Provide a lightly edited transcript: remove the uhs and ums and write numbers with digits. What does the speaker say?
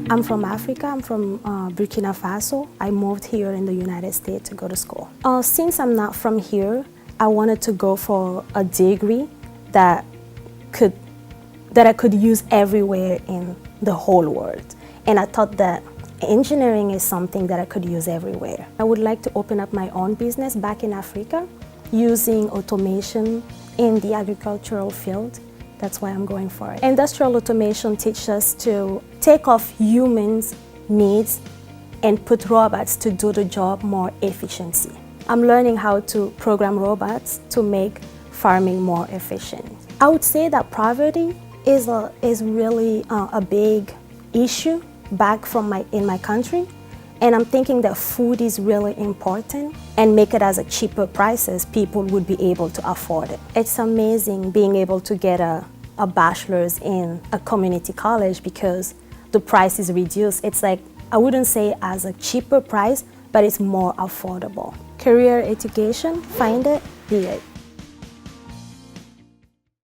I'm from Africa. I'm from Burkina Faso. I moved here in the United States to go to school. Since I'm not from here, I wanted to go for a degree that I could use everywhere in the whole world. And I thought that engineering is something that I could use everywhere. I would like to open up my own business back in Africa using automation in the agricultural field. That's why I'm going for it. Industrial automation teaches us to take off humans' needs and put robots to do the job more efficiency. I'm learning how to program robots to make farming more efficient. I would say that poverty is really a big issue back in my country. And I'm thinking that food is really important and make it as a cheaper prices, people would be able to afford it. It's amazing being able to get a bachelor's in a community college because the price is reduced. It's like, I wouldn't say as a cheaper price, but it's more affordable. Career education, find it, be it.